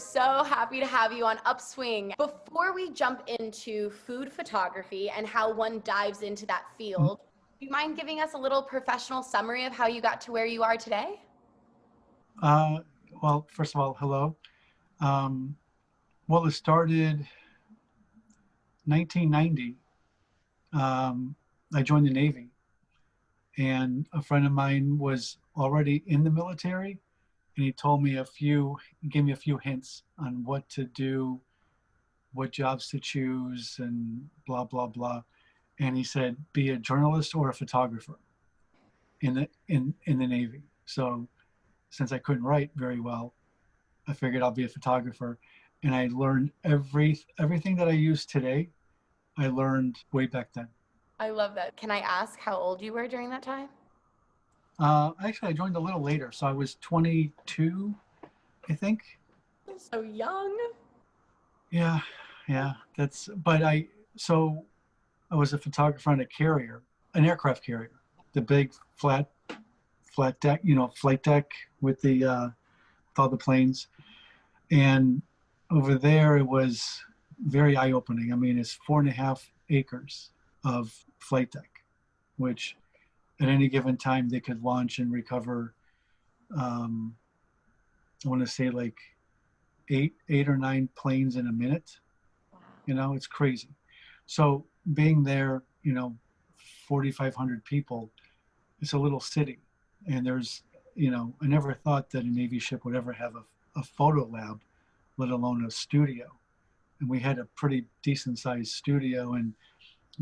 so happy to have you on Upswing. Before we jump into food photography and how one dives into that field, do you mind giving us a little professional summary of how you got to where you are today? Well, first of all, hello. Well, it started 1990. I joined the Navy, and a friend of mine was already in the military, and he gave me a few hints on what to do, what jobs to choose, and blah blah blah. And he said, be a journalist or a photographer in the Navy. So since I couldn't write very well, I figured I'll be a photographer. And I learned everything that I use today, I learned way back then. I love that. Can I ask how old you were during that time? Actually, I joined a little later, so I was 22, I think. So young. Yeah, yeah. So I was a photographer on a carrier, an aircraft carrier, the big flat deck, flight deck with with all the planes. And over there, it was very eye-opening. I mean, it's 4.5 acres of flight deck, which at any given time they could launch and recover. Um, I want to say like eight or nine planes in a minute. It's crazy. So being there, 4,500 people, it's a little city, and I never thought that a Navy ship would ever have a photo lab, let alone a studio. And we had a pretty decent sized studio. And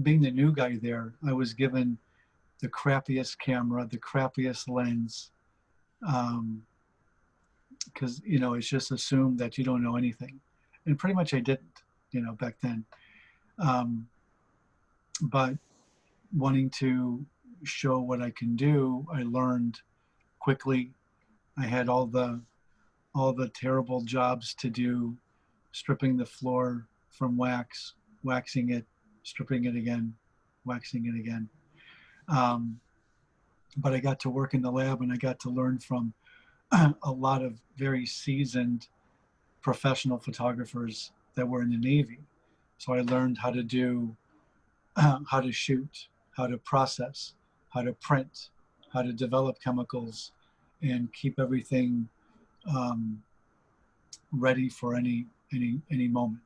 being the new guy there, I was given the crappiest camera, the crappiest lens, because it's just assumed that you don't know anything, and pretty much I didn't, back then. Um, but wanting to show what I can do, I learned quickly. I had all the terrible jobs to do, stripping the floor from wax, waxing it, stripping it again, waxing it again. Um, but I got to work in the lab, and I got to learn from a lot of very seasoned professional photographers that were in the Navy. So I learned how to do, how to shoot, how to process, how to print, how to develop chemicals, and keep everything um, ready for any moment.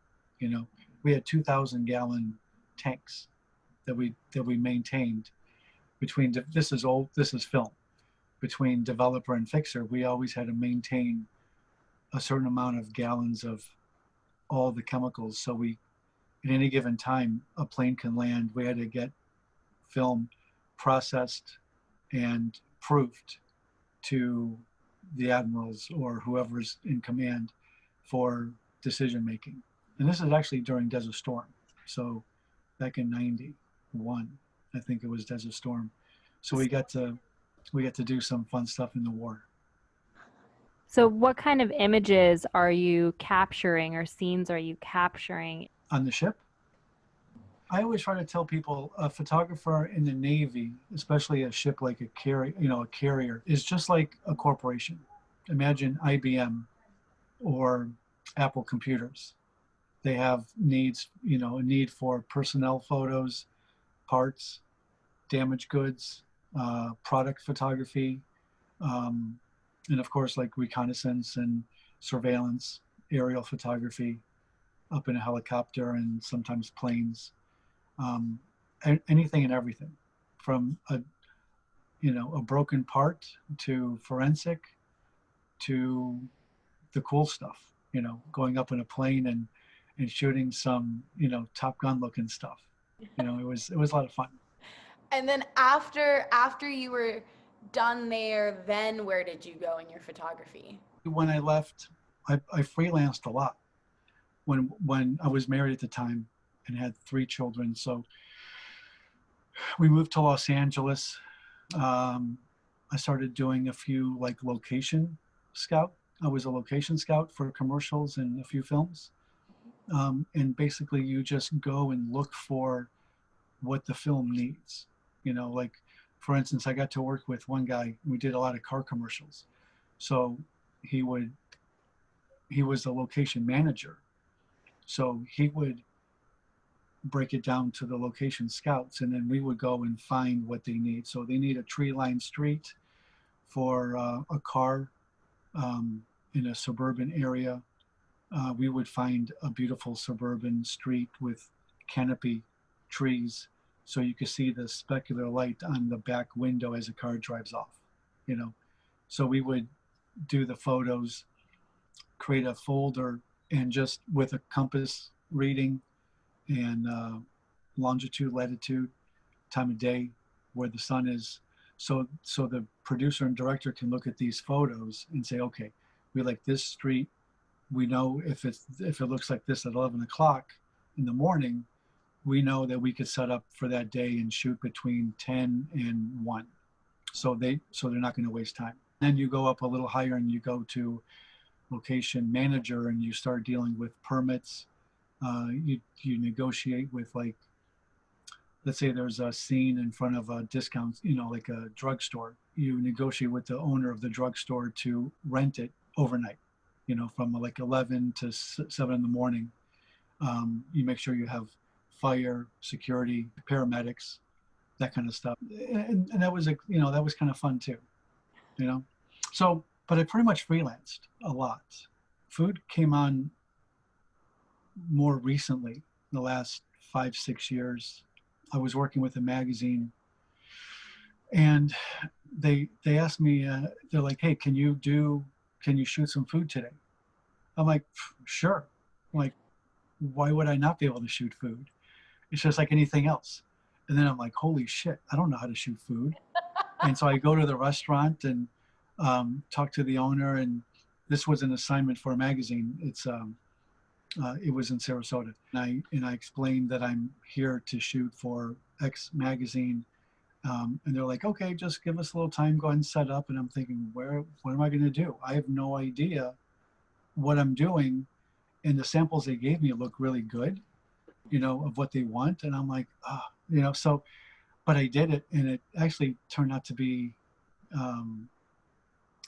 We had 2,000-gallon tanks that we maintained between. This is old. This is film. Between developer and fixer, we always had to maintain a certain amount of gallons of all the chemicals. So at any given time, a plane can land. We had to get film processed and proofed to the admirals or whoever's in command for decision making. And this is actually during Desert Storm. So back in 91, I think it was Desert Storm. So we got to do some fun stuff in the war. So what kind of images are you capturing or scenes are you capturing? On the ship? I always try to tell people a photographer in the Navy, especially a ship like a carrier, is just like a corporation. Imagine IBM or Apple computers. They have needs, a need for personnel photos, parts, damaged goods, product photography, and of course, like reconnaissance and surveillance, aerial photography, up in a helicopter and sometimes planes, anything and everything, from a broken part to forensic to the cool stuff. Going up in a plane and shooting some Top Gun looking stuff. It was a lot of fun. And then after you were done there, then where did you go in your photography? When I left, I freelanced a lot. When I was married at the time and had 3 children, so we moved to Los Angeles. I started doing a few location scout. I was a location scout for commercials and a few films. And basically you just go and look for what the film needs. For instance, I got to work with one guy. We did a lot of car commercials. So he would he was the location manager. So he would break it down to the location scouts, and then we would go and find what they need. So they need a tree-lined street for a car in a suburban area. We would find a beautiful suburban street with canopy trees, so you could see the specular light on the back window as a car drives off, you know. So we would do the photos, create a folder, and just with a compass reading and longitude, latitude, time of day, where the sun is. So the producer and director can look at these photos and say, okay, we like this street. We know if it looks like this at 11 o'clock in the morning, we know that we could set up for that day and shoot between 10 and 1. So they're not going to waste time. Then you go up a little higher and you go to location manager and you start dealing with permits. You negotiate with, like, let's say there's a scene in front of a discount, you know, like a drugstore. You negotiate with the owner of the drugstore to rent it overnight, you know, from like 11 to 7 in the morning. You make sure you have fire, security, paramedics, that kind of stuff. And that was, that was kind of fun too, you know? So, but I pretty much freelanced a lot. Food came on more recently, the last 5-6 years. I was working with a magazine, and they asked me, they're like, hey, can you shoot some food today? I'm like, sure. I'm like, why would I not be able to shoot food? It's just like anything else. And then I'm like, holy shit, I don't know how to shoot food. And so I go to the restaurant and talk to the owner, and this was an assignment for a magazine. It was in Sarasota. And I explained that I'm here to shoot for X magazine. And they're like, okay, just give us a little time, go ahead and set up. And I'm thinking, what am I going to do? I have no idea what I'm doing. And the samples they gave me look really good, you know, of what they want. And I'm like, so, but I did it, and it actually turned out to be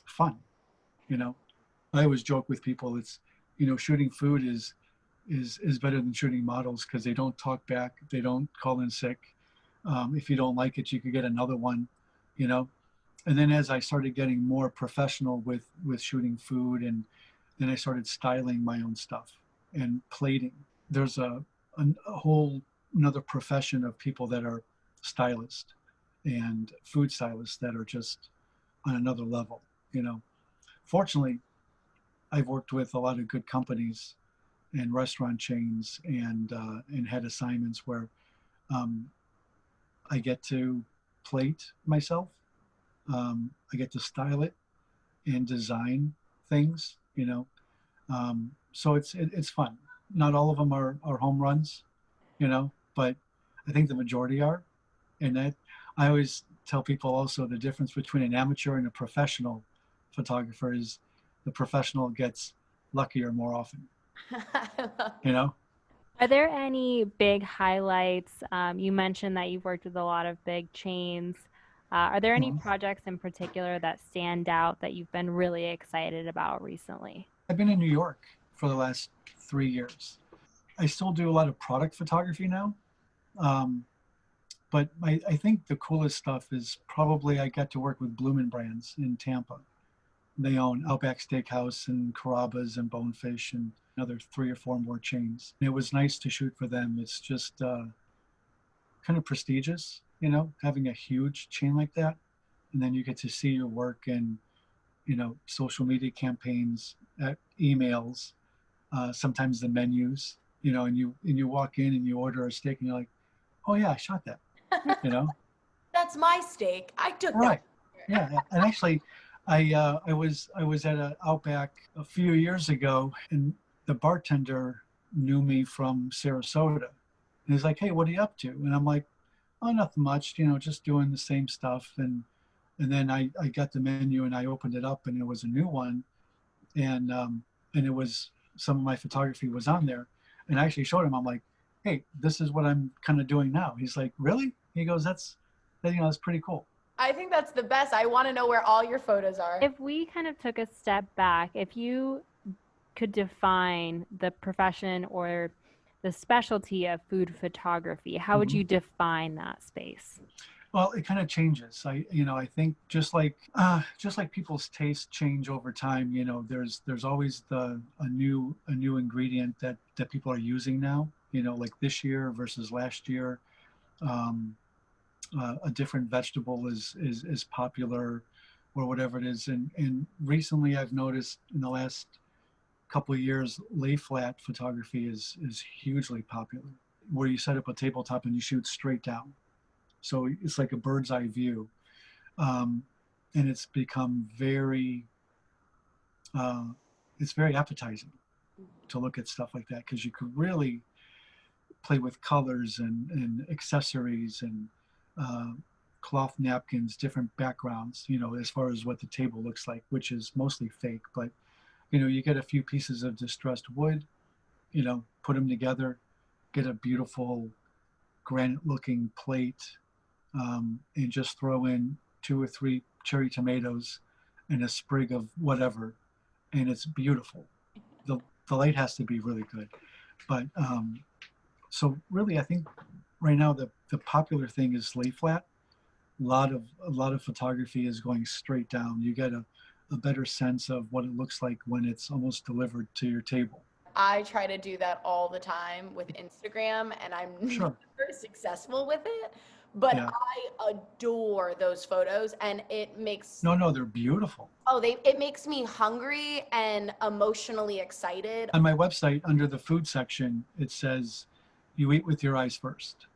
fun. You know, I always joke with people, it's, you know, shooting food is better than shooting models, because they don't talk back, they don't call in sick. If you don't like it, you could get another one, you know. And then as I started getting more professional with shooting food, and then I started styling my own stuff and plating. There's a whole another profession of people that are stylists and food stylists that are just on another level, you know. Fortunately, I've worked with a lot of good companies and restaurant chains, and had assignments where I get to plate myself. I get to style it and design things, you know. So it's fun. Not all of them are home runs, you know, but I think the majority are. And that, I always tell people also, the difference between an amateur and a professional photographer is the professional gets luckier more often. You know? Are there any big highlights? You mentioned that you've worked with a lot of big chains. Are there any projects in particular that stand out that you've been really excited about recently? I've been in New York for the last 3 years. I still do a lot of product photography now. But I think the coolest stuff is probably I got to work with Bloomin' Brands in Tampa. They own Outback Steakhouse and Carrabba's and Bonefish and another 3 or 4 more chains. And it was nice to shoot for them. It's just kind of prestigious, you know, having a huge chain like that. And then you get to see your work in, you know, social media campaigns, emails, sometimes the menus, you know, and you walk in and you order a steak and you're like, oh yeah, I shot that, you know. That's my steak. I took Right. that. Yeah. And actually, I was at an Outback a few years ago, and the bartender knew me from Sarasota. And he's like, hey, what are you up to? And I'm like, oh, nothing much, you know, just doing the same stuff. And then I got the menu and I opened it up, and it was a new one. And it was, some of my photography was on there. And I actually showed him, I'm like, hey, this is what I'm kind of doing now. He's like, really? He goes, that's pretty cool. I think that's the best. I want to know where all your photos are. If we kind of took a step back, if you could define the profession or the specialty of food photography, how would you define that space? Well, it kind of changes. I think just like people's tastes change over time. There's always a new ingredient that people are using now. Like this year versus last year, a different vegetable is popular, or whatever it is. And recently, I've noticed in the last couple of years, lay flat photography is hugely popular, where you set up a tabletop and you shoot straight down. So it's like a bird's eye view. And it's become it's very appetizing to look at stuff like that, because you could really play with colors and accessories and cloth napkins, different backgrounds, as far as what the table looks like, which is mostly fake. But, you get a few pieces of distressed wood, put them together, get a beautiful granite looking plate, and just throw in 2 or 3 cherry tomatoes and a sprig of whatever, and it's beautiful. The light has to be really good. But so really, I think right now the popular thing is lay flat. A lot of photography is going straight down. You get a better sense of what it looks like when it's almost delivered to your table. I try to do that all the time with Instagram, and I'm Sure. never successful with it. But Yeah. I adore those photos, and it makes No, they're beautiful. it makes me hungry and emotionally excited. On my website, under the food section, it says, "You eat with your eyes first,"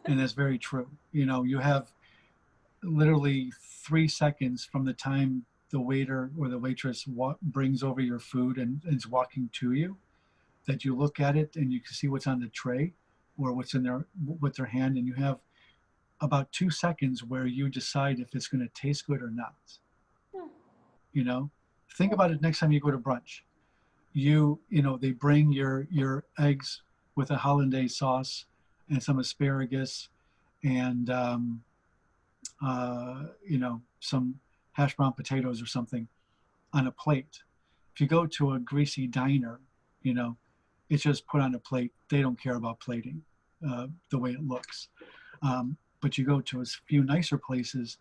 and that's very true. You have literally 3 seconds from the time the waiter or the waitress brings over your food and is walking to you, that you look at it and you can see what's on the tray or what's in there with their hand, and you have about 2 seconds where you decide if it's going to taste good or not. Think about it next time you go to brunch. They bring your eggs with a hollandaise sauce and some asparagus and some hash brown potatoes or something on a plate. If you go to a greasy diner, it's just put on a plate. They don't care about plating, the way it looks. But you go to a few nicer places,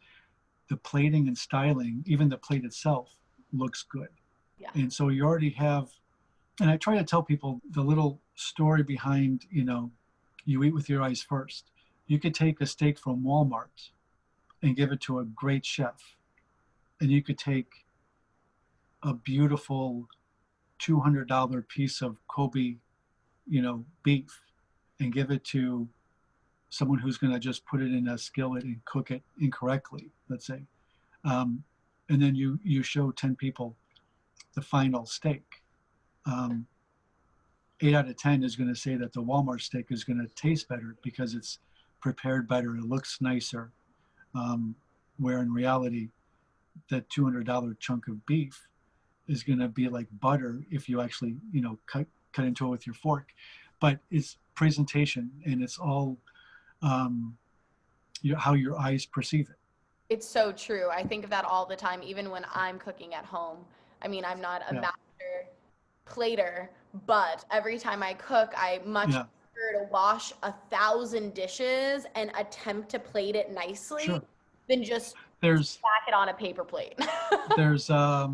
the plating and styling, even the plate itself, looks good. Yeah. And so you already have, and I try to tell people the little story behind, you eat with your eyes first. You could take a steak from Walmart and give it to a great chef, and you could take a beautiful $200 piece of Kobe, beef, and give it to someone who's going to just put it in a skillet and cook it incorrectly, let's say. And then you show 10 people the final steak. 8 out of 10 is going to say that the Walmart steak is going to taste better because it's prepared better, it looks nicer. Where in reality, that $200 chunk of beef is going to be like butter if you actually, cut into it with your fork. But it's presentation, and it's all how your eyes perceive it. It's so true. I think of that all the time, even when I'm cooking at home. I mean, I'm not a master plater, but every time I cook, I much prefer to wash 1,000 dishes and attempt to plate it nicely than just stack it on a paper plate. There's a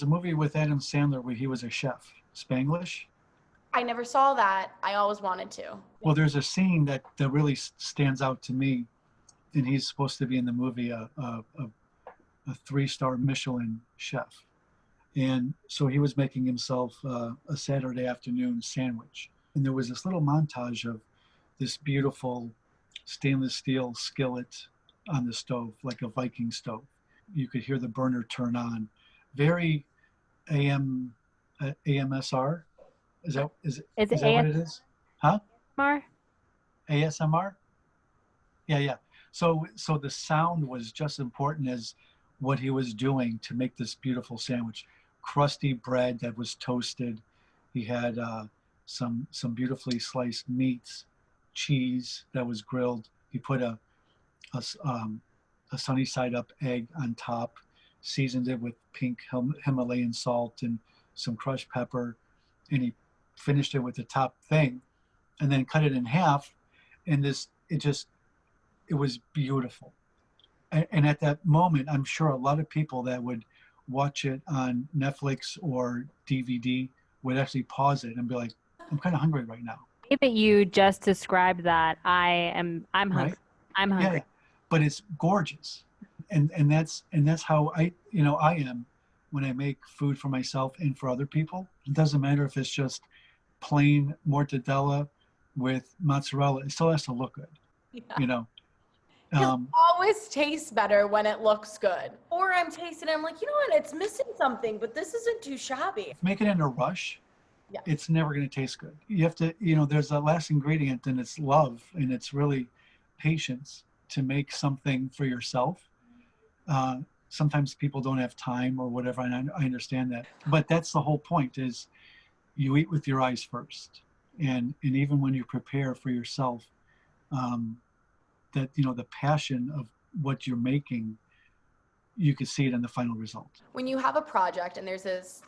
movie with Adam Sandler where he was a chef, Spanglish. I never saw that. I always wanted to. Well, there's a scene that really stands out to me, and he's supposed to be in the movie a 3-star Michelin chef. And so he was making himself a Saturday afternoon sandwich. And there was this little montage of this beautiful stainless steel skillet on the stove, like a Viking stove. You could hear the burner turn on. Very AMSR. Is that what it is? Huh? ASMR? Yeah. So the sound was just important as what he was doing to make this beautiful sandwich. Crusty bread that was toasted. He had some beautifully sliced meats, cheese that was grilled. He put a sunny side up egg on top, seasoned it with pink Himalayan salt and some crushed pepper, and he finished it with the top thing, and then cut it in half. And it was beautiful. And at that moment, I'm sure a lot of people that would watch it on Netflix or DVD would actually pause it and be like, I'm kind of hungry right now. The way that you just described that, I'm hungry. Right? I'm Yeah, hungry. yeah. But it's gorgeous. And that's how I am when I make food for myself and for other people. It doesn't matter if it's just plain mortadella with mozzarella. It still has to look good. Yeah. You know. Because it always tastes better when it looks good. Or I'm tasting it, I'm like, you know what, it's missing something, but this isn't too shabby. Make it in a rush. Yeah. It's never going to taste good. You have to, there's a last ingredient, and it's love, and it's really patience to make something for yourself. Sometimes people don't have time or whatever, and I understand that. But that's the whole point, is you eat with your eyes first. And even when you prepare for yourself, that, the passion of what you're making, you can see it in the final result. When you have a project and there's this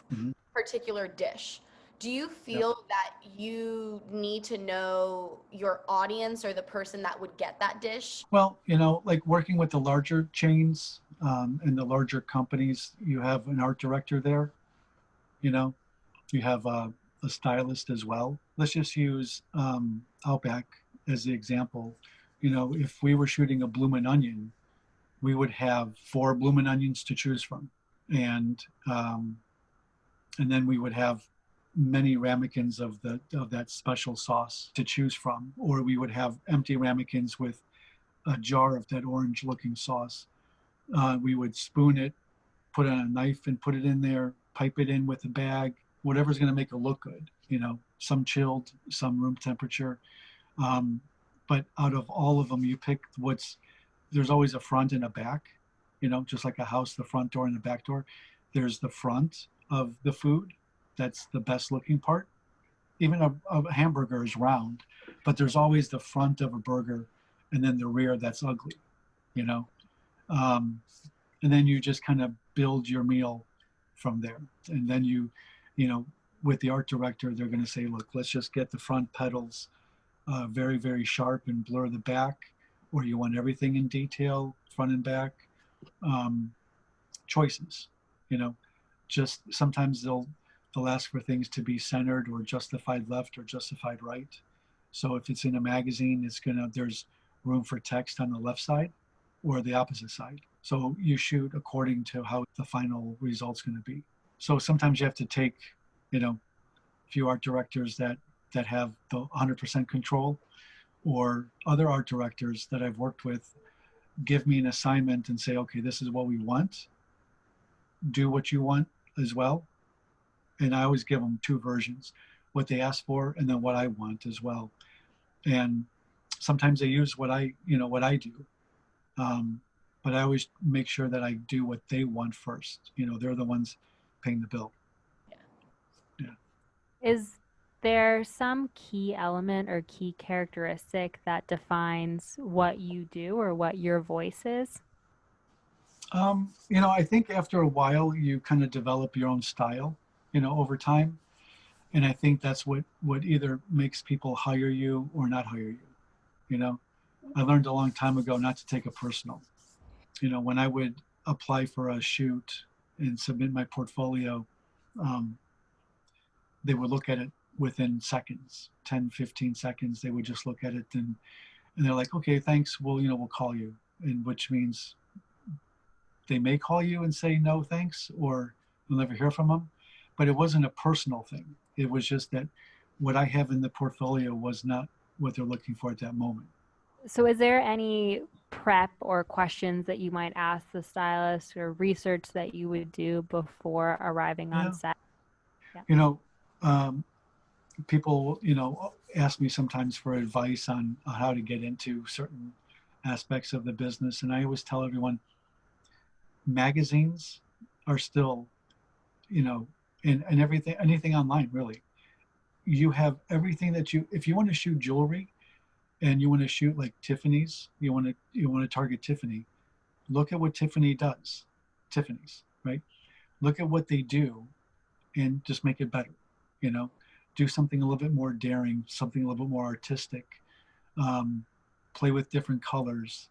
particular dish, do you feel that you need to know your audience or the person that would get that dish? Well, like working with the larger chains and the larger companies, you have an art director there. You have a stylist as well. Let's just use Outback as the example. If we were shooting a bloomin' onion, we would have 4 bloomin' onions to choose from, and then we would have many ramekins of that special sauce to choose from, or we would have empty ramekins with a jar of that orange looking sauce. We would spoon it, put it on a knife and put it in there, pipe it in with a bag, whatever's going to make it look good, some chilled, some room temperature. But out of all of them, you pick there's always a front and a back, just like a house, the front door and the back door. There's the front of the food. That's the best looking part. Even a hamburger is round, but there's always the front of a burger and then the rear that's ugly, and then you just kind of build your meal from there. And then with the art director, they're going to say, look, let's just get the front petals very, very sharp and blur the back, or you want everything in detail, front and back. Choices, just sometimes they'll ask for things to be centered or justified left or justified right. So if it's in a magazine, there's room for text on the left side or the opposite side. So you shoot according to how the final result's going to be. So sometimes you have to take, a few art directors that have the 100% control, or other art directors that I've worked with give me an assignment and say, okay, this is what we want. Do what you want as well. And I always give them 2 versions, what they ask for and then what I want as well. And sometimes they use what I do. But I always make sure that I do what they want first. They're the ones paying the bill. Yeah. Is there some key element or key characteristic that defines what you do or what your voice is? I think after a while you kind of develop your own style, over time. And I think that's what either makes people hire you or not hire you. I learned a long time ago not to take it personal. When I would apply for a shoot and submit my portfolio, they would look at it within seconds, 10, 15 seconds. They would just look at it and they're like, okay, thanks. We'll call you. And which means they may call you and say, no, thanks, or you'll never hear from them. But it wasn't a personal thing. It was just that what I have in the portfolio was not what they're looking for at that moment. So is there any prep or questions that you might ask the stylist or research that you would do before arriving on set? Yeah. People, ask me sometimes for advice on how to get into certain aspects of the business. And I always tell everyone, magazines are still, and anything online, really. You have everything if you want to shoot jewelry and you want to shoot like Tiffany's, you want to target Tiffany, look at what Tiffany does. Tiffany's, right? Look at what they do and just make it better, you know, do something a little bit more daring, something a little bit more artistic, play with different colors,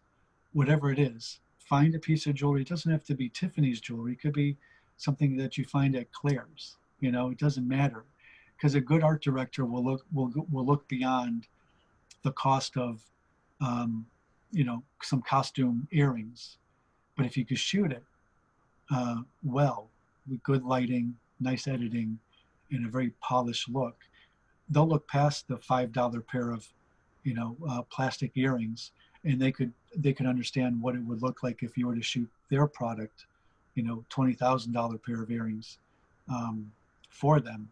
whatever it is. Find a piece of jewelry. It doesn't have to be Tiffany's jewelry. It could be something that you find at Claire's. You know, it doesn't matter, because a good art director will look beyond the cost of, you know, some costume earrings. But if you could shoot it well, with good lighting, nice editing, and a very polished look, they'll look past the $5 pair of, you know, plastic earrings, and they could understand what it would look like if you were to shoot their product, you know, $20,000 pair of earrings, for them,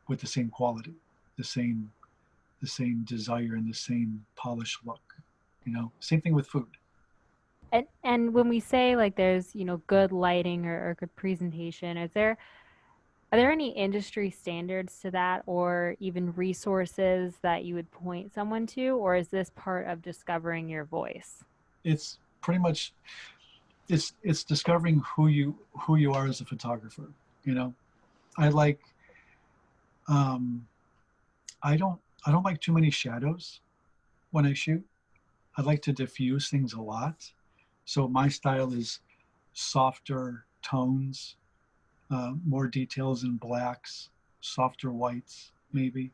with the same quality, the same desire, and the same polished look. You know, same thing with food. And when we say like there's, you know, good lighting or good presentation, are there any industry standards to that, or even resources that you would point someone to, or is this part of discovering your voice? It's pretty much, it's discovering who you are as a photographer. You know, I like, um, I don't like too many shadows when I shoot. I like to diffuse things a lot. So my style is softer tones, more details in blacks, softer whites, maybe.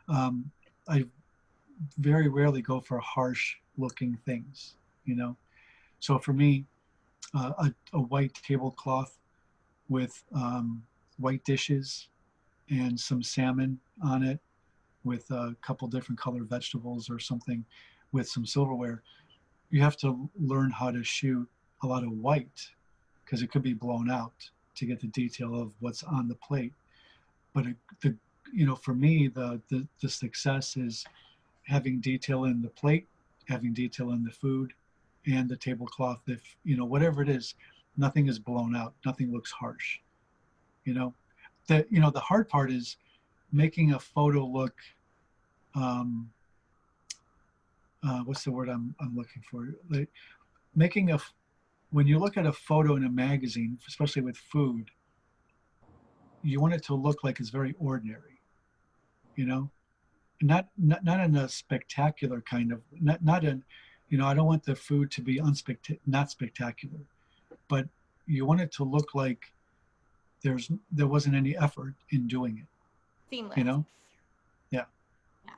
Um, I very rarely go for harsh looking things, you know. So for me, a white tablecloth with white dishes and some salmon on it, with a couple different colored vegetables or something, with some silverware. You have to learn how to shoot a lot of white, because it could be blown out to get the detail of what's on the plate. But the you know, for me, the success is having detail in the plate, having detail in the food, and the tablecloth. If you know, whatever it is, nothing is blown out, nothing looks harsh. You know, the hard part is making a photo look, um, what's the word I'm looking for? Like making when you look at a photo in a magazine, especially with food, you want it to look like it's very ordinary, you know, not in a spectacular kind of, not in, you know, I don't want the food to be not spectacular, but you want it to look like there wasn't any effort in doing it, Seamless. you know? Yeah. Yeah.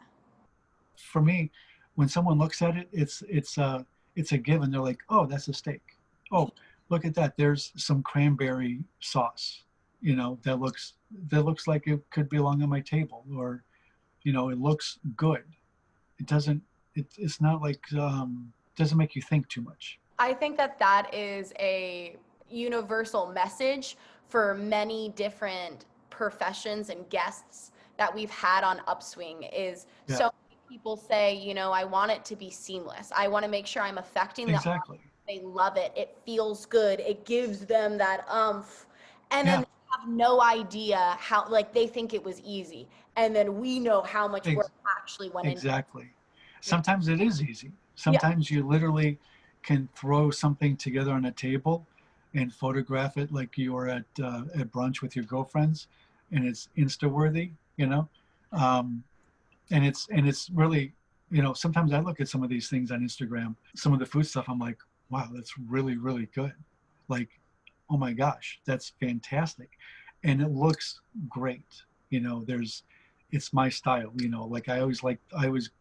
For me, when someone looks at it, it's a given. They're like, oh, that's a steak. Oh, look at that. There's some cranberry sauce, you know, that looks like it could belong on my table, or, you know, it looks good. It doesn't, it's not like, doesn't make you think too much. I think that that is a universal message for many different professions and guests that we've had on Upswing is Yeah, so many people say, you know, I want it to be seamless. I want to make sure I'm affecting the audience. exactly. They love it. It feels good. It gives them that umph. And then Yeah, they have no idea how, like, they think it was easy. And then we know how much work ex- actually went into it. exactly. Sometimes it is easy. Yeah. Sometimes you literally can throw something together on a table and photograph it like you were at brunch with your girlfriends, and it's Insta worthy, you know. Um, and it's really, you know, sometimes I look at some of these things on Instagram, some of the food stuff, I'm like, wow, that's really, really good. Like, oh my gosh, that's fantastic. And it looks great. You know, it's my style, you know, like I always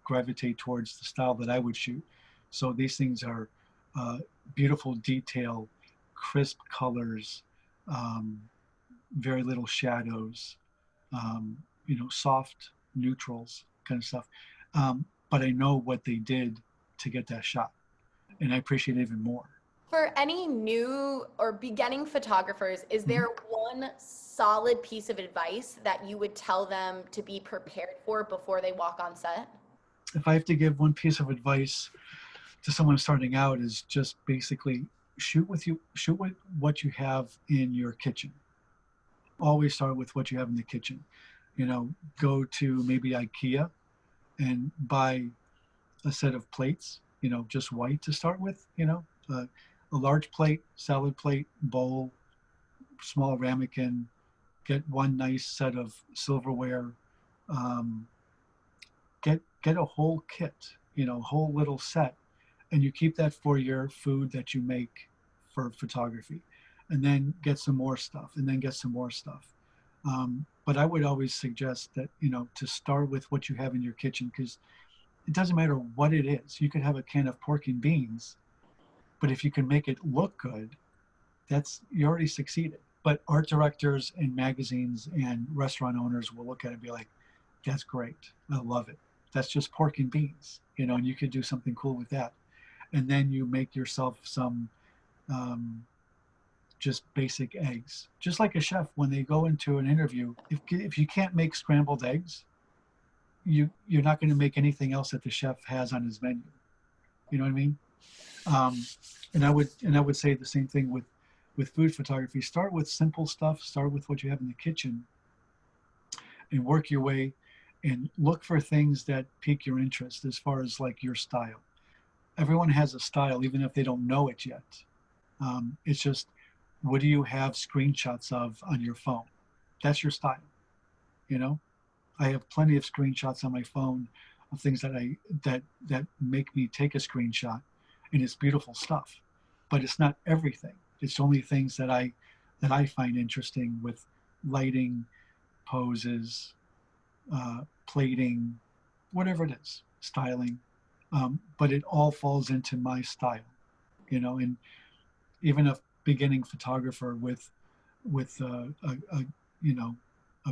gravitate towards the style that I would shoot. So these things are beautiful detail, crisp colors, um, very little shadows, you know, soft neutrals kind of stuff. But I know what they did to get that shot, and I appreciate it even more. For any new or beginning photographers, is Mhm. there one solid piece of advice that you would tell them to be prepared for before they walk on set? If I have to give one piece of advice to someone starting out, is just basically shoot with what you have in your kitchen. Always start with what you have in the kitchen. You know, go to maybe IKEA and buy a set of plates, you know, just white to start with, you know, a large plate, salad plate, bowl, small ramekin, get one nice set of silverware, um, get a whole kit, whole little set, and you keep that for your food that you make for photography, and then get some more stuff, and then get some more stuff. But I would always suggest that, to start with what you have in your kitchen, because it doesn't matter what it is. You could have a can of pork and beans, but if you can make it look good, you already succeeded. But art directors and magazines and restaurant owners will look at it and be like, that's great. I love it. That's just pork and beans, and you could do something cool with that. And then you make yourself some just basic eggs. Just like a chef, when they go into an interview, if you can't make scrambled eggs, you're not going to make anything else that the chef has on his menu. You know what I mean? And I would say the same thing with food photography. Start with simple stuff. Start with what you have in the kitchen, and work your way, and look for things that pique your interest as far as like your style. Everyone has a style, even if they don't know it yet. It's just, what do you have screenshots of on your phone? That's your style. I have plenty of screenshots on my phone of things that make me take a screenshot, and it's beautiful stuff. But it's not everything. It's only things that I find interesting, with lighting, poses, plating, whatever it is, styling. But it all falls into my style, and even a beginning photographer with a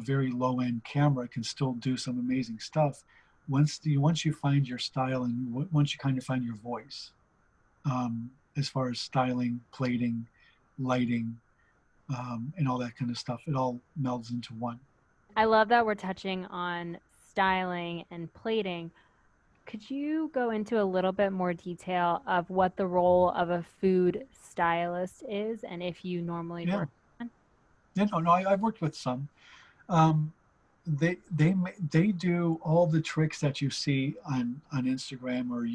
very low end camera can still do some amazing stuff once you find your style, and once you kind of find your voice, as far as styling, plating, lighting, and all that kind of stuff. It all melds into one. I love that we're touching on styling and plating. Could you go into a little bit more detail of what the role of a food stylist is, and if you normally work on? Yeah, no, I've worked with some. They do all the tricks that you see on Instagram, or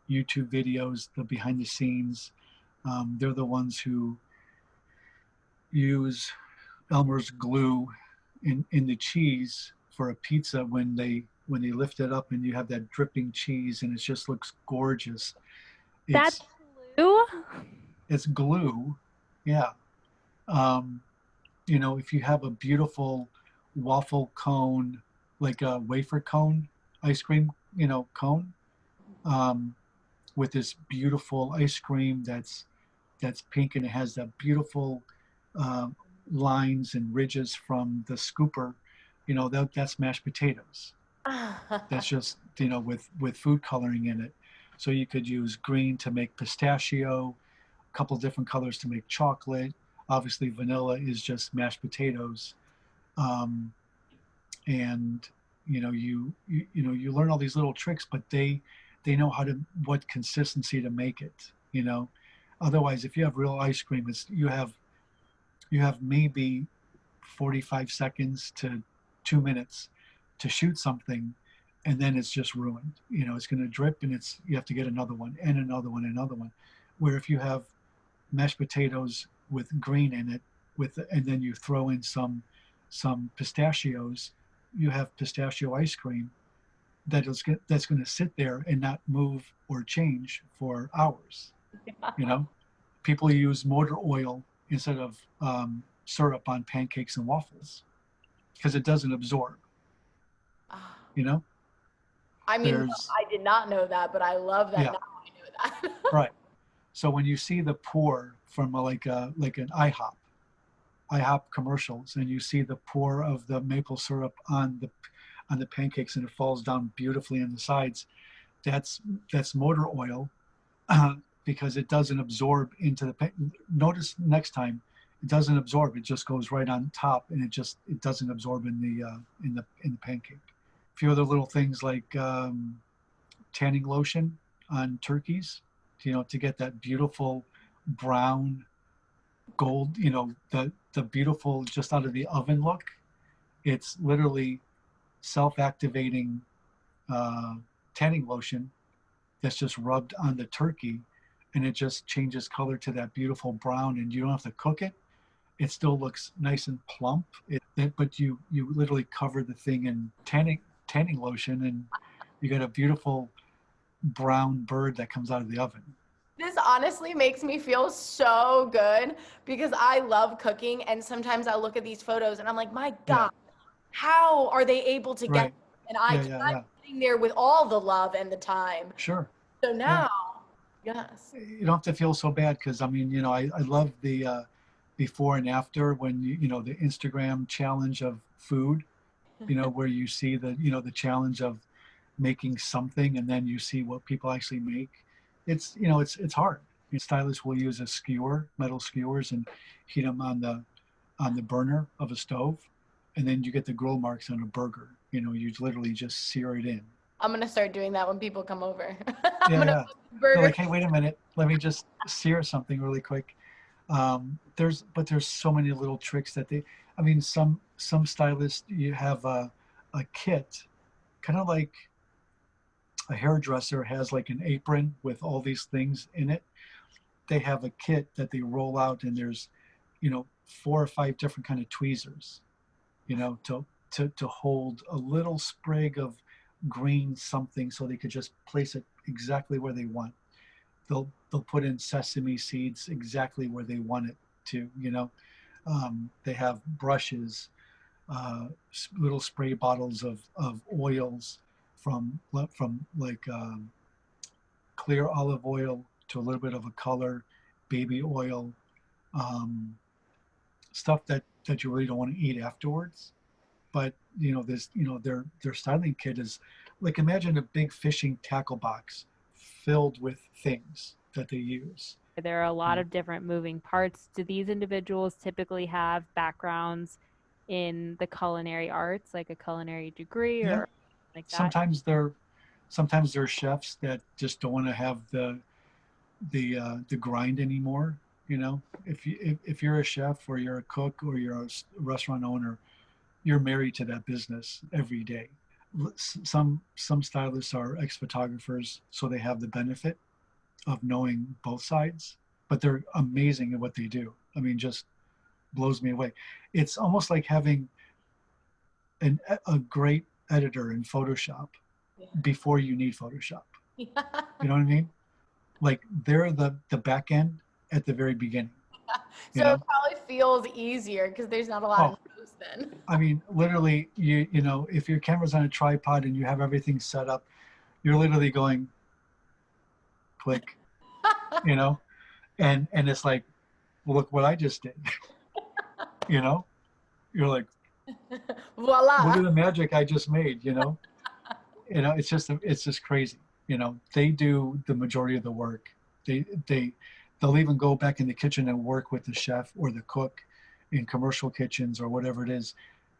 YouTube videos, the behind the scenes. They're the ones who use Elmer's glue in the cheese for a pizza when they lift it up, and you have that dripping cheese, and it just looks gorgeous. That's glue? It's glue, yeah. If you have a beautiful waffle cone, like a wafer cone, ice cream, cone, with this beautiful ice cream that's pink, and it has that beautiful lines and ridges from the scooper, that's mashed potatoes. That's just, with food coloring in it. So you could use green to make pistachio, a couple different colors to make chocolate. Obviously, vanilla is just mashed potatoes. And you learn all these little tricks, but they know what consistency to make it. Otherwise, if you have real ice cream, you have maybe 45 seconds to 2 minutes to shoot something, and then it's just ruined. It's going to drip, and you have to get another one and another one and another one. Where if you have mashed potatoes with green in it, and then you throw in some pistachios, you have pistachio ice cream that's going to sit there and not move or change for hours. People use motor oil instead of syrup on pancakes and waffles because it doesn't absorb. I mean, I did not know that, but I love that. Yeah. Now I know that. Right. So when you see the pour from like an IHOP commercials, and you see the pour of the maple syrup on the pancakes, and it falls down beautifully on the sides, that's motor oil, because it doesn't absorb into the notice next time, it doesn't absorb, it just goes right on top, and it doesn't absorb in the pancake. A few other little things like tanning lotion on turkeys, to get that beautiful brown gold, the beautiful just out of the oven look. It's literally self-activating tanning lotion that's just rubbed on the turkey, and it just changes color to that beautiful brown, and you don't have to cook it. it still looks nice and plump. But you literally cover the thing in tanning lotion, and you get a beautiful brown bird that comes out of the oven. This honestly makes me feel so good because I love cooking, and sometimes I look at these photos and I'm like, my Yeah. God, how are they able to get Right. them? And Yeah. I'm sitting there with all the love and the time. Sure. So Yeah. now, yes. You don't have to feel so bad, because I mean, I love the before and after, when the Instagram challenge of food, where you see the challenge of making something, and then you see what people actually make. It's hard. Stylists will use a skewer, metal skewers, and heat them on the burner of a stove, and then you get the grill marks on a burger. You literally just sear it in. I'm going to start doing that when people come over. Yeah. They're Burger. like, hey, wait a minute, let me just sear something really quick. There's so many little tricks that I mean, some stylists, you have a kit, kind of like a hairdresser has like an apron with all these things in it. They have a kit that they roll out, and there's 4 or 5 different kind of tweezers, to hold a little sprig of green something, so they could just place it exactly where they want. They'll put in sesame seeds exactly where they want it to. They have brushes, little spray bottles of oils, from like clear olive oil to a little bit of a color, baby oil, stuff that you really don't want to eat afterwards. But their styling kit is like, imagine a big fishing tackle box filled with things that they use. There are a lot of different moving parts. Do these individuals typically have backgrounds in the culinary arts, like a culinary degree Yeah. or like that? Sometimes they're chefs that just don't want to have the grind anymore. If you're a chef, or you're a cook, or you're a restaurant owner, you're married to that business every day. Some stylists are ex-photographers, so they have the benefit of knowing both sides, but they're amazing at what they do. I mean, just blows me away. It's almost like having a great editor in Photoshop before you need Photoshop. You know what I mean? Like, they're the back end at the very beginning. So it probably feels easier because there's not a lot of no's then. I mean, literally, if your camera's on a tripod and you have everything set up, you're literally going click, and it's like, well, look what I just did. You're like, Voila. look at the magic I just made. It's just crazy. They do the majority of the work. They'll even go back in the kitchen and work with the chef or the cook in commercial kitchens or whatever it is,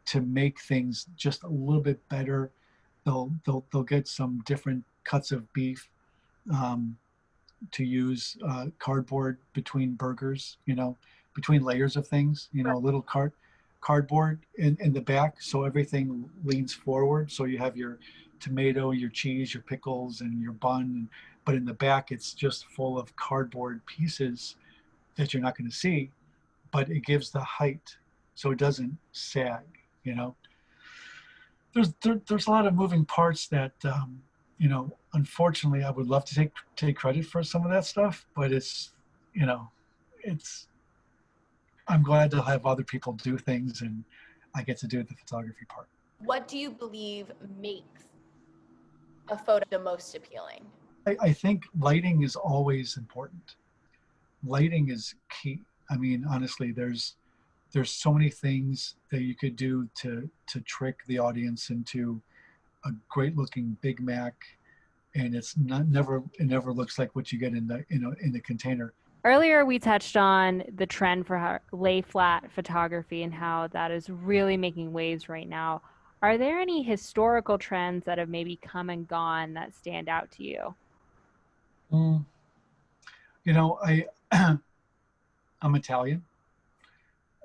to make things just a little bit better. They'll get some different cuts of beef, to use cardboard between burgers, between layers of things, a little cardboard in the back, so everything leans forward. So you have your tomato, your cheese, your pickles, and your bun, but in the back it's just full of cardboard pieces that you're not going to see, but it gives the height so it doesn't sag. There's a lot of moving parts that unfortunately I would love to take credit for some of that stuff, but it's I'm glad to have other people do things, and I get to do the photography part. What do you believe makes a photo the most appealing? I think lighting is always important. Lighting is key. I mean, honestly, there's so many things that you could do to trick the audience into a great looking Big Mac, and it never looks like what you get in the container. Earlier, we touched on the trend for lay flat photography and how that is really making waves right now. Are there any historical trends that have maybe come and gone that stand out to you? I'm Italian,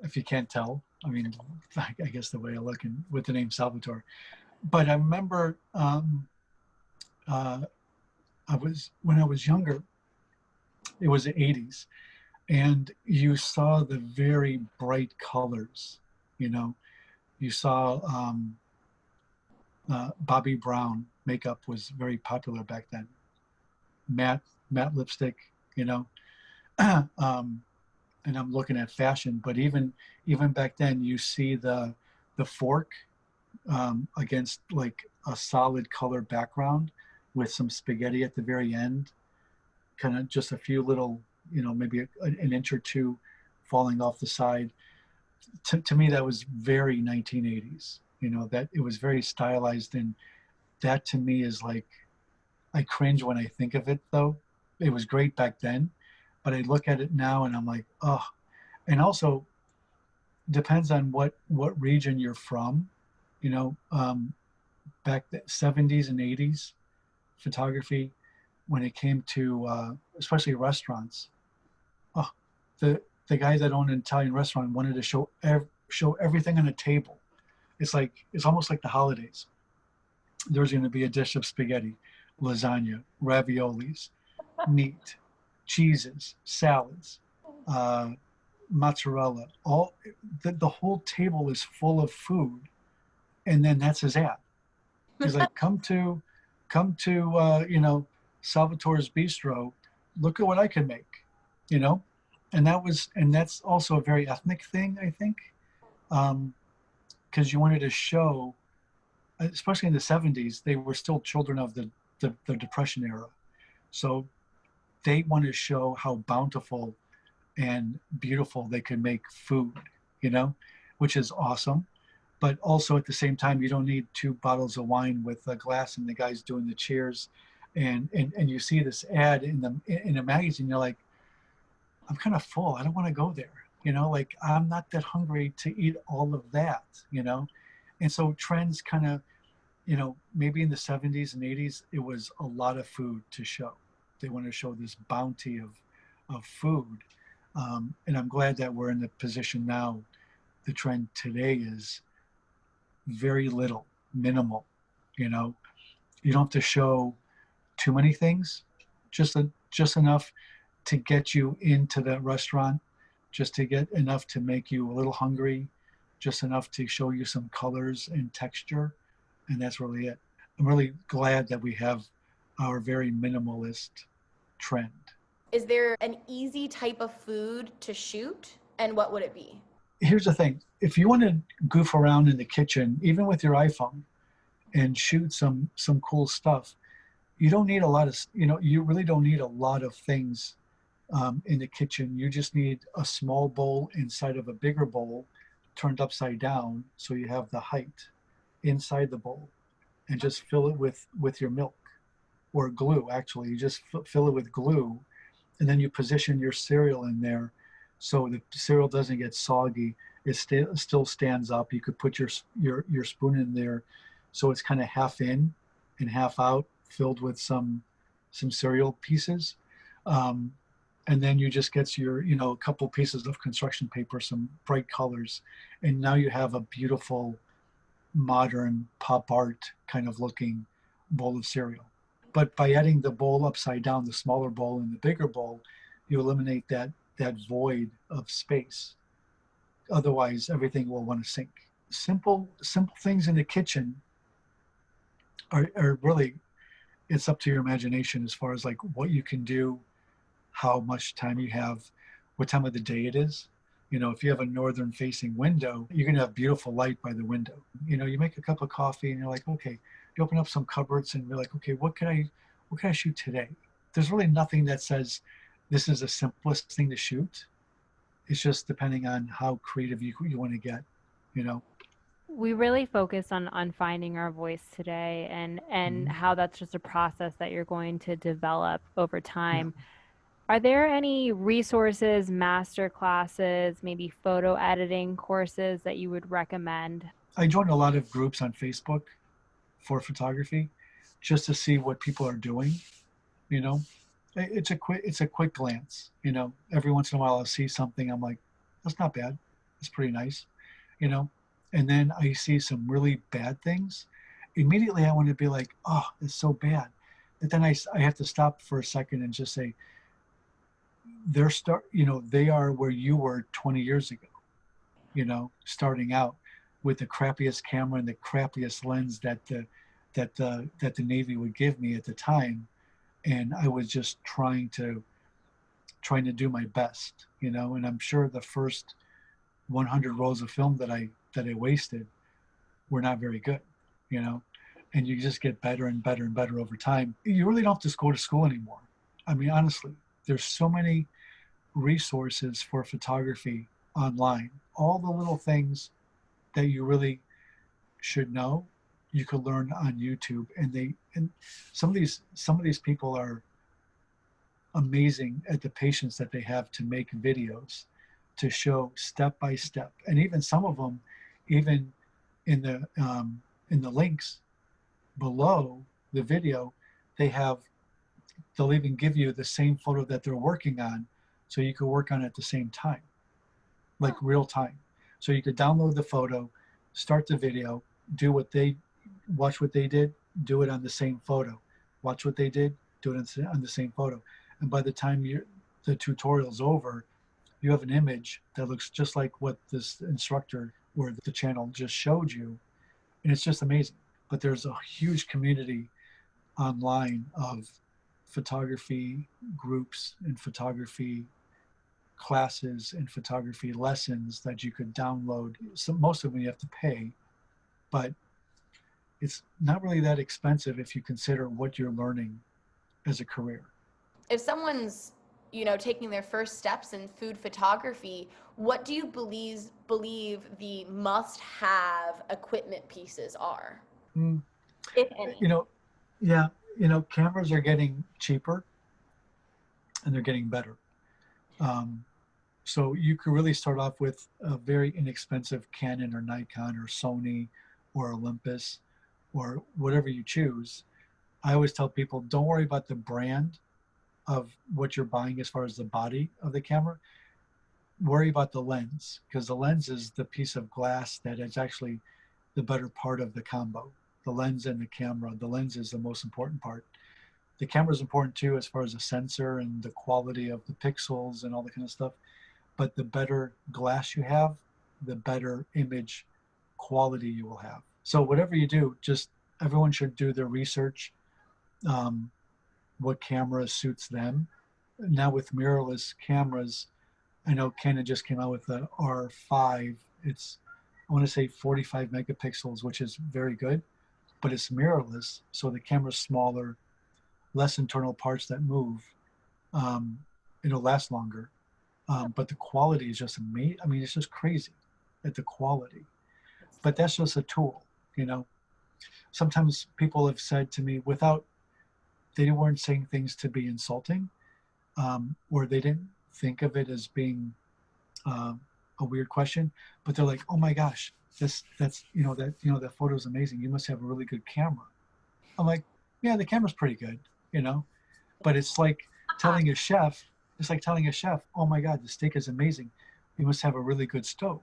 if you can't tell. I mean, I guess the way I look with the name Salvatore. But I remember when I was younger, it was the 80s. And you saw the very bright colors, you know. You saw Bobbi Brown makeup was very popular back then. Matte lipstick, you know. And I'm looking at fashion, but even back then, you see the fork against like a solid color background with some spaghetti at the very end, kind of just a few little, you know, maybe an inch or two falling off the side. To me, that was very 1980s. You know, that it was very stylized, and that to me is like, I cringe when I think of it. Though it was great back then, but I look at it now and I'm like, oh. And also depends on what region you're from. You know, back the 70s and 80s photography, when it came to especially restaurants, oh, the guy that owned an Italian restaurant wanted to show everything on a table. It's almost like the holidays. There's going to be a dish of spaghetti, lasagna, raviolis, meat, cheeses, salads, mozzarella. All the whole table is full of food, and then that's his ad. He's like, come to you know, Salvatore's Bistro. Look at what I can make, you know. And that's also a very ethnic thing, I think, because you wanted to show, especially in the 70s, they were still children of the Depression era. So they want to show how bountiful and beautiful they could make food, you know, which is awesome. But also at the same time, you don't need 2 bottles of wine with a glass and the guy's doing the cheers. And you see this ad in a magazine, you're like, I'm kind of full. I don't want to go there. You know, like I'm not that hungry to eat all of that, you know? And so trends kind of, you know, maybe in the 70s and 80s, it was a lot of food to show. They want to show this bounty of food. And I'm glad that we're in the position now. The trend today is very little, minimal, you know. You don't have to show too many things, just enough to get you into that restaurant, just to get enough to make you a little hungry, just enough to show you some colors and texture, and that's really it. I'm really glad that we have our very minimalist trend. Is there an easy type of food to shoot, and what would it be? Here's the thing. If you want to goof around in the kitchen, even with your iPhone, and shoot some cool stuff, you don't need a lot of, you know, you really don't need a lot of things in the kitchen. You just need a small bowl inside of a bigger bowl turned upside down, so you have the height inside the bowl, and just fill it with your milk or glue. Actually, you just fill it with glue, and then you position your cereal in there so the cereal doesn't get soggy. It still stands up. You could put your spoon in there, so it's kind of half in and half out, filled with some cereal pieces. And then you just get your, you know, a couple pieces of construction paper, some bright colors, and now you have a beautiful modern pop art kind of looking bowl of cereal. But by adding the bowl upside down, the smaller bowl and the bigger bowl, you eliminate that void of space. Otherwise, everything will want to sink. Simple things in the kitchen are really, it's up to your imagination as far as like what you can do, how much time you have, what time of the day it is. You know, if you have a northern facing window, you're going to have beautiful light by the window. You know, you make a cup of coffee and you're like, okay, you open up some cupboards and you're like, okay, what can I shoot today? There's really nothing that says this is the simplest thing to shoot. It's just depending on how creative you want to get, you know. We really focus on finding our voice today, and how that's just a process that you're going to develop over time. Yeah. Are there any resources, master classes, maybe photo editing courses that you would recommend? I joined a lot of groups on Facebook for photography just to see what people are doing, you know. It's a quick glance, you know. Every once in a while I'll see something, I'm like, that's not bad, it's pretty nice, you know. And then I see some really bad things, immediately I want to be like, oh, it's so bad. But then I have to stop for a second and just say, they are where you were 20 years ago, starting out with the crappiest camera and the crappiest lens that the Navy would give me at the time. And I was just trying to do my best, and I'm sure the first 100 rolls of film that I wasted were not very good, and you just get better and better and better over time. You really don't have to go to school anymore. I mean, honestly, there's so many resources for photography online. All the little things that you really should know, you could learn on YouTube. And some of these people are amazing at the patience that they have to make videos, to show step by step. And even some of them, even in the links below the video, they'll even give you the same photo that they're working on, so you could work on it at the same time, like real time. So you could download the photo, start the video, watch what they did, do it on the same photo, watch what they did, do it on the same photo. And by the time the tutorial's over, you have an image that looks just like what this instructor or the channel just showed you. And it's just amazing. But there's a huge community online of photography groups and photography classes and photography lessons that you could download. So most of them you have to pay, but it's not really that expensive if you consider what you're learning as a career. If someone's, taking their first steps in food photography, what do you believe the must-have equipment pieces are? If any. Cameras are getting cheaper and they're getting better. So you could really start off with a very inexpensive Canon or Nikon or Sony or Olympus or whatever you choose. I always tell people, don't worry about the brand of what you're buying as far as the body of the camera. Worry about the lens, because the lens is the piece of glass that is actually the better part of the combo. The lens and the camera. The lens is the most important part. The camera is important too, as far as the sensor and the quality of the pixels and all that kind of stuff. But the better glass you have, the better image quality you will have. So whatever you do, just everyone should do their research. What camera suits them. Now with mirrorless cameras, I know Canon just came out with the R5. It's, I want to say 45 megapixels, which is very good, but it's mirrorless. So the camera's smaller, less internal parts that move. It'll last longer. But the quality is just amazing. I mean, it's just crazy at the quality. But that's just a tool, Sometimes people have said to me, they weren't saying things to be insulting, or they didn't think of it as being a weird question, but they're like, "Oh my gosh, that photo is amazing. You must have a really good camera." I'm like, "Yeah, the camera's pretty good, but it's like telling a chef, "Oh my God, the steak is amazing. You must have a really good stove."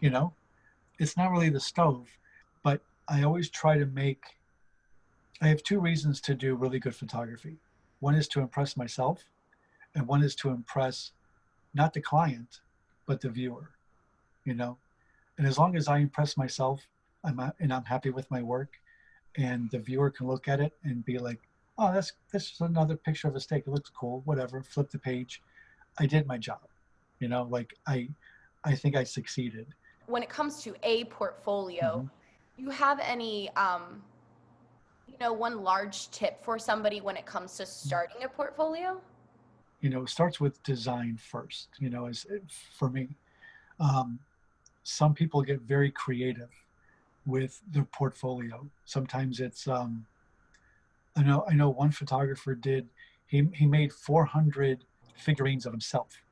It's not really the stove, but I always try to I have two reasons to do really good photography. One is to impress myself, and one is to impress not the client, but the viewer, And as long as I impress myself, and I'm happy with my work, and the viewer can look at it and be like, "Oh, that's just another picture of a steak. It looks cool. Whatever. Flip the page. I did my job." I think I succeeded. When it comes to a portfolio, do you have any one large tip for somebody when it comes to starting a portfolio? It starts with design first, for me. Some people get very creative with their portfolio. Sometimes it's, I know one photographer he made 400 figurines of himself,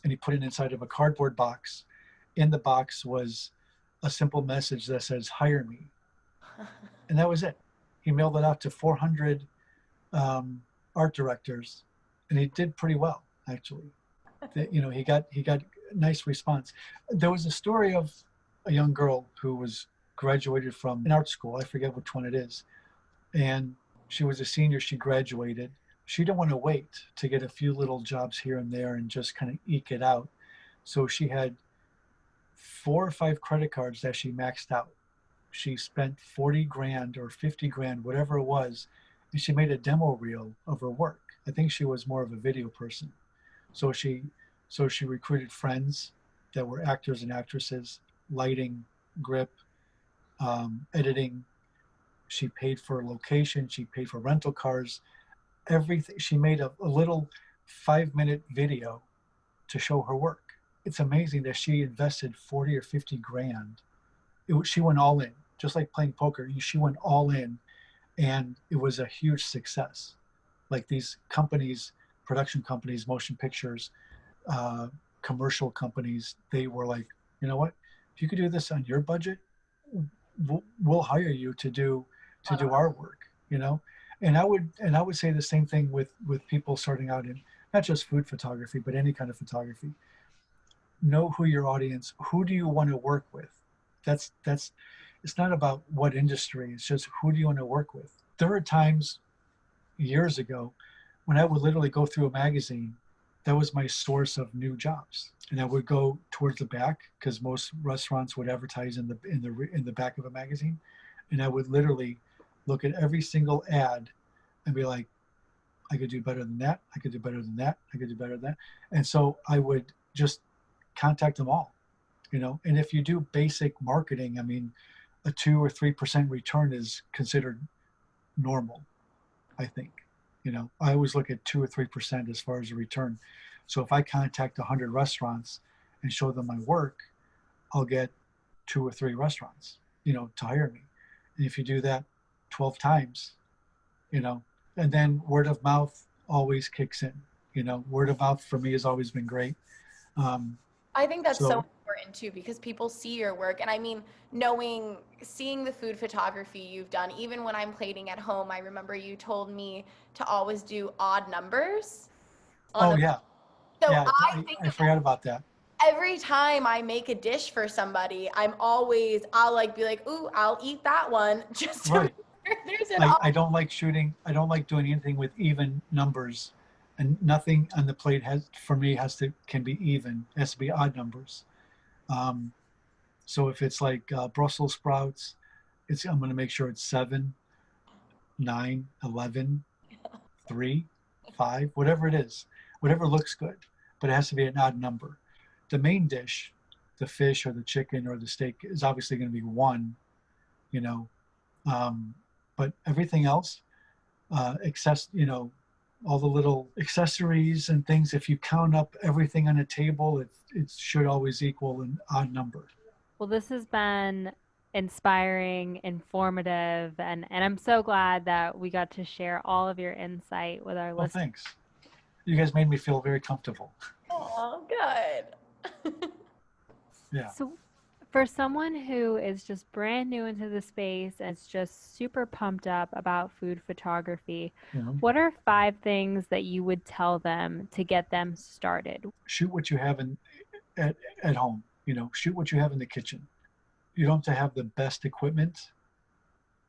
and he put it inside of a cardboard box. In the box was a simple message that says, "Hire me." And that was it. He mailed it out to 400 art directors, and he did pretty well, actually. He got a nice response. There was a story of a young girl who was graduated from an art school. I forget which one it is. And she was a senior. She graduated, she didn't want to wait to get a few little jobs here and there and just kind of eke it out. So she had 4 or 5 credit cards that she maxed out. She spent 40 grand or 50 grand, whatever it was, and she made a demo reel of her work. I think she was more of a video person. So she recruited friends that were actors and actresses, lighting, grip, editing. She paid for location. She paid for rental cars, everything. She made a little 5-minute video to show her work. It's amazing that she invested 40 or 50 grand. She went all in, just like playing poker. She went all in, and it was a huge success. Like these companies, production companies, motion pictures, commercial companies, they were like, you know what? If you could do this on your budget, we'll hire you to do our work. You know, and I would say the same thing with people starting out in not just food photography, but any kind of photography. Know who your audience. Who do you want to work with? That's. It's not about what industry. It's just who do you want to work with. There are times years ago when I would literally go through a magazine. That was my source of new jobs, and I would go towards the back because most restaurants would advertise in the back of a magazine, and I would literally look at every single ad and be like, I could do better than that. I could do better than that. I could do better than that. And so I would just contact them all, you know. And if you do basic marketing, I mean, a 2 or 3% return is considered normal, I think. You know, I always look at 2 or 3% as far as a return. So if I contact 100 restaurants and show them my work, I'll get 2 or 3 restaurants, you know, to hire me. And if you do that 12 times, you know, and then word of mouth always kicks in. You know, word of mouth for me has always been great. I think that's so important too, because people see your work. And I mean, seeing the food photography you've done, even when I'm plating at home, I remember you told me to always do odd numbers. Yeah. So Yeah, I forgot about that. Every time I make a dish for somebody, I'll like be like, ooh, I'll eat that one. Just to right. There's an I don't like doing anything with even numbers, and nothing on the plate can be even. It has to be odd numbers. So if it's like Brussels sprouts, I'm going to make sure it's 7, 9, 11, 3, 5, whatever it is, whatever looks good, but it has to be an odd number. The main dish, the fish or the chicken or the steak, is obviously going to be 1, you know, but everything else, you know, all the little accessories and things, if you count up everything on a table, it should always equal an odd number. Well, this has been inspiring, informative, and I'm so glad that we got to share all of your insight with our listeners. Thanks. You guys made me feel very comfortable. Oh, good. Yeah. So for someone who is just brand new into the space and is just super pumped up about food photography, what are 5 things that you would tell them to get them started? Shoot what you have at home. You know, shoot what you have in the kitchen. You don't have to have the best equipment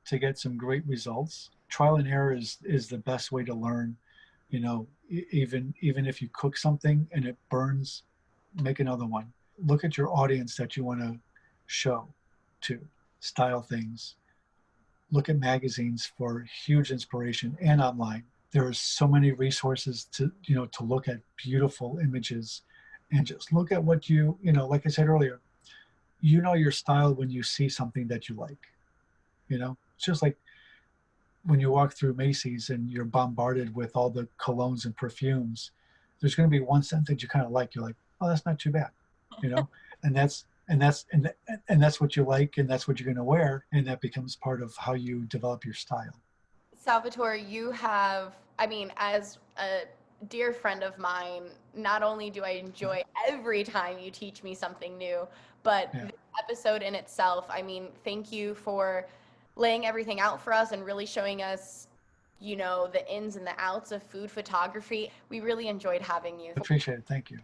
to get some great results. Trial and error is the best way to learn. You know, even if you cook something and it burns, make another one. Look at your audience that you want to show to, style things. Look at magazines for huge inspiration, and online. There are so many resources to look at beautiful images, and just look at what you know, like I said earlier, you know your style when you see something that you like. You know, it's just like when you walk through Macy's and you're bombarded with all the colognes and perfumes, there's going to be one scent that you kind of like. You're like, oh, that's not too bad, you know, and that's what you like, and that's what you're going to wear, and that becomes part of how you develop your style. Salvatore, you have, I mean, as a dear friend of mine, not only do I enjoy every time you teach me something new, but this episode in itself, I mean, thank you for laying everything out for us and really showing us, you know, the ins and the outs of food photography. We really enjoyed having you. Appreciate it. Thank you.